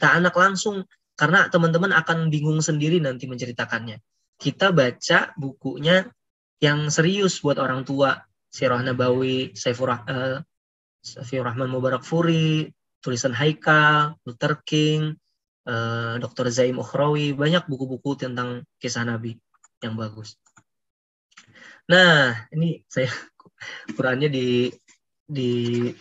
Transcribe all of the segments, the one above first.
cerita anak langsung, karena teman-teman akan bingung sendiri nanti menceritakannya. Kita baca bukunya yang serius buat orang tua, Sirah Nabawi, Saifur Rahman Mubarakfuri, tulisan Haikal, Luther King, Dr. Zaim Ukhrawi, banyak buku-buku tentang kisah Nabi yang bagus. Nah, ini saya Qurannya di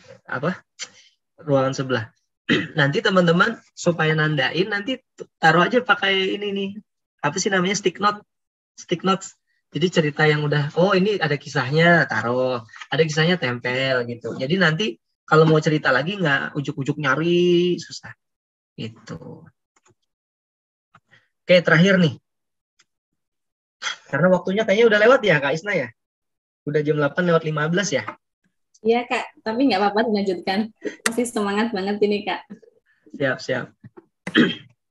ruangan sebelah. Nanti teman-teman supaya nandain, nanti taruh aja pakai ini nih, apa sih namanya, stick notes. Jadi cerita yang udah, oh ini ada kisahnya, taruh, ada kisahnya tempel gitu. Jadi nanti kalau mau cerita lagi nggak ujuk-ujuk nyari, susah gitu. Oke, terakhir nih. Karena waktunya kayaknya udah lewat ya, Kak Isna ya? Udah jam 8:15 ya? Iya, Kak. Tapi nggak apa-apa dilanjutkan. Masih semangat banget ini, Kak. Siap.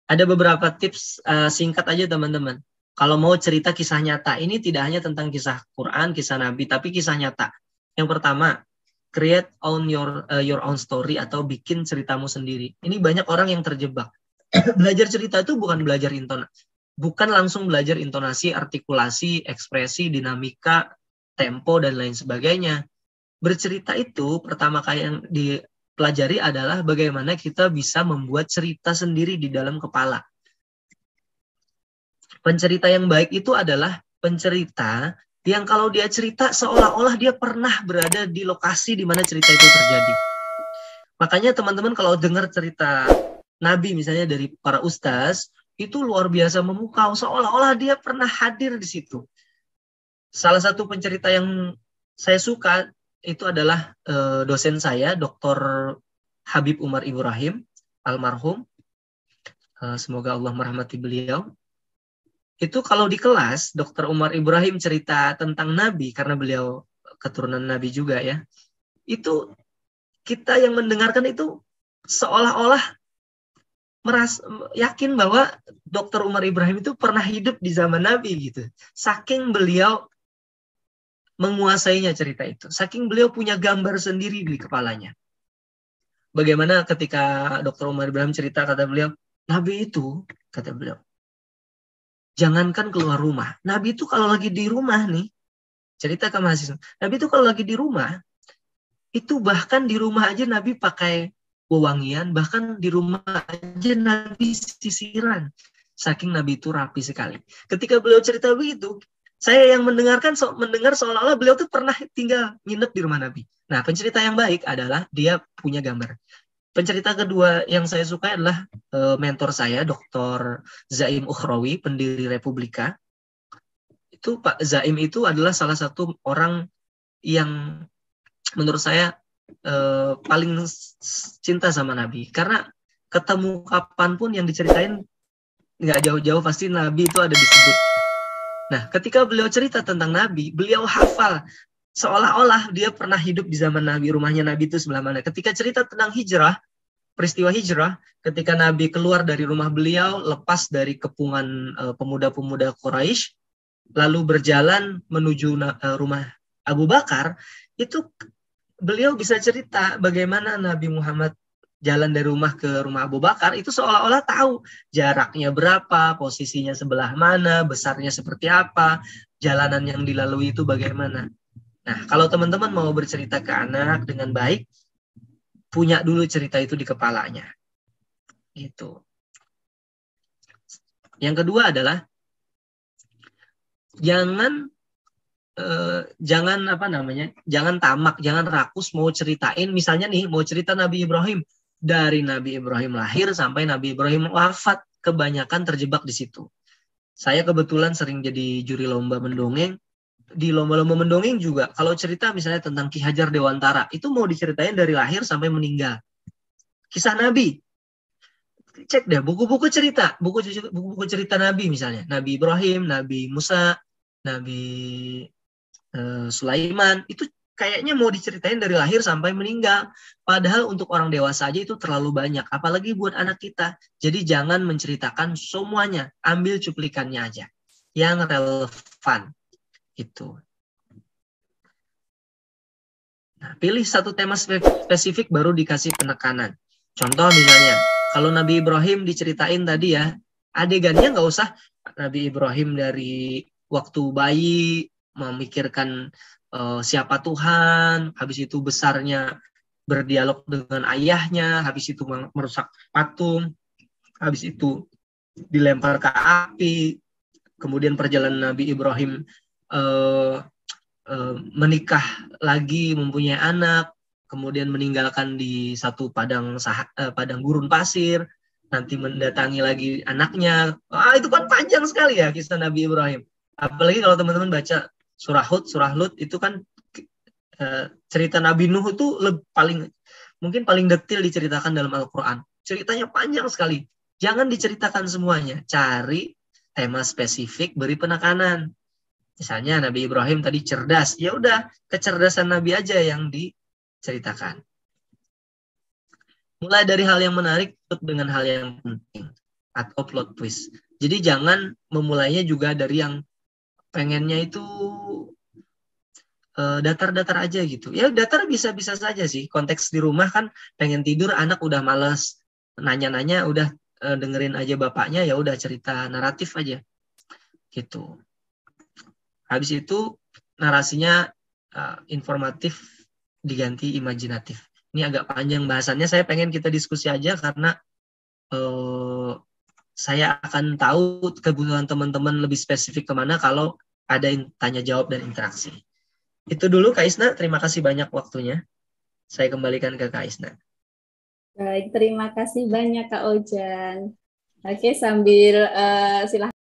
Ada beberapa tips singkat aja, teman-teman. Kalau mau cerita kisah nyata, ini tidak hanya tentang kisah Quran, kisah Nabi, tapi kisah nyata. Yang pertama, create your own story atau bikin ceritamu sendiri. Ini banyak orang yang terjebak. Belajar cerita itu bukan belajar intonasi. Bukan langsung belajar intonasi, artikulasi, ekspresi, dinamika, tempo, dan lain sebagainya. Bercerita itu pertama kali yang dipelajari adalah bagaimana kita bisa membuat cerita sendiri di dalam kepala. Pencerita yang baik itu adalah pencerita yang kalau dia cerita seolah-olah dia pernah berada di lokasi di mana cerita itu terjadi. Makanya teman-teman kalau dengar cerita Nabi misalnya dari para ustaz, itu luar biasa memukau, seolah-olah dia pernah hadir di situ. Salah satu pencerita yang saya suka itu adalah dosen saya, Dr. Habib Umar Ibrahim, almarhum. Semoga Allah merahmati beliau. Itu kalau di kelas, Dr. Umar Ibrahim cerita tentang Nabi, karena beliau keturunan Nabi juga ya. Itu kita yang mendengarkan itu seolah-olah yakin bahwa Dr. Umar Ibrahim itu pernah hidup di zaman Nabi gitu. Saking beliau menguasainya cerita itu. Saking beliau punya gambar sendiri di kepalanya. Bagaimana ketika Dr. Umar Ibrahim cerita, kata beliau, Nabi itu, kata beliau, jangankan keluar rumah. Nabi itu kalau lagi di rumah nih, cerita ke mahasiswa, Nabi itu kalau lagi di rumah, itu bahkan di rumah aja Nabi pakai wewangian, bahkan di rumah aja Nabi sisiran. Saking Nabi itu rapi sekali. Ketika beliau cerita begitu, saya yang mendengar seolah-olah beliau tuh pernah tinggal nginep di rumah Nabi. Nah, pencerita yang baik adalah dia punya gambar. Pencerita kedua yang saya suka adalah mentor saya, Dr. Zaim Ukhrawi, pendiri Republika. Itu Pak Zaim itu adalah salah satu orang yang menurut saya paling cinta sama Nabi. Karena ketemu kapanpun yang diceritain nggak jauh-jauh pasti Nabi itu ada disebut. Nah, ketika beliau cerita tentang Nabi, beliau hafal seolah-olah dia pernah hidup di zaman Nabi, rumahnya Nabi itu sebelah mana. Ketika cerita tentang hijrah, peristiwa hijrah, ketika Nabi keluar dari rumah beliau, lepas dari kepungan pemuda-pemuda Quraisy, lalu berjalan menuju rumah Abu Bakar, itu beliau bisa cerita bagaimana Nabi Muhammad jalan dari rumah ke rumah Abu Bakar, itu seolah-olah tahu jaraknya berapa, posisinya sebelah mana, besarnya seperti apa, jalanan yang dilalui itu bagaimana. Nah, kalau teman-teman mau bercerita ke anak dengan baik, punya dulu cerita itu di kepalanya. Gitu. Yang kedua adalah jangan tamak, jangan rakus mau ceritain, misalnya nih mau cerita Nabi Ibrahim, dari Nabi Ibrahim lahir sampai Nabi Ibrahim wafat, kebanyakan terjebak di situ. Saya kebetulan sering jadi juri lomba mendongeng. Di lomba-lomba mendongeng juga, kalau cerita misalnya tentang Ki Hajar Dewantara, itu mau diceritain dari lahir sampai meninggal. Kisah Nabi. Cek deh buku-buku cerita, buku-buku cerita Nabi misalnya. Nabi Ibrahim, Nabi Musa, Nabi Sulaiman, itu kayaknya mau diceritain dari lahir sampai meninggal. Padahal untuk orang dewasa aja itu terlalu banyak, apalagi buat anak kita. Jadi jangan menceritakan semuanya, ambil cuplikannya aja yang relevan. Itu. Nah, pilih satu tema spesifik baru dikasih penekanan. Contoh misalnya, Kalau Nabi Ibrahim diceritain tadi ya, adegannya nggak usah Nabi Ibrahim dari waktu bayi memikirkan siapa Tuhan, habis itu besarnya berdialog dengan ayahnya, habis itu merusak patung, habis itu dilempar ke api, kemudian perjalanan Nabi Ibrahim eh, menikah lagi, mempunyai anak, kemudian meninggalkan di satu padang gurun pasir, nanti mendatangi lagi anaknya. Itu kan panjang sekali ya kisah Nabi Ibrahim. Apalagi kalau teman-teman baca surah Hud itu kan cerita Nabi Nuh itu mungkin paling detail diceritakan dalam Al-Quran. Ceritanya panjang sekali. Jangan diceritakan semuanya. Cari tema spesifik, beri penekanan. Misalnya Nabi Ibrahim tadi cerdas. Ya udah, kecerdasan Nabi aja yang diceritakan. Mulai dari hal yang menarik dengan hal yang penting atau plot twist. Jadi jangan memulainya juga dari yang pengennya itu datar-datar aja gitu. Ya datar bisa-bisa saja sih. Konteks di rumah kan pengen tidur, anak udah males nanya-nanya, udah dengerin aja bapaknya, ya udah cerita naratif aja gitu. Habis itu narasinya informatif diganti imajinatif. Ini agak panjang bahasannya, saya pengen kita diskusi aja karena saya akan tahu kebutuhan teman-teman lebih spesifik kemana kalau ada tanya jawab dan interaksi. Itu dulu Kak Isna, terima kasih banyak waktunya. Saya kembalikan ke Kak Isna. Baik, terima kasih banyak Kak Ojan. Oke, sambil silahkan.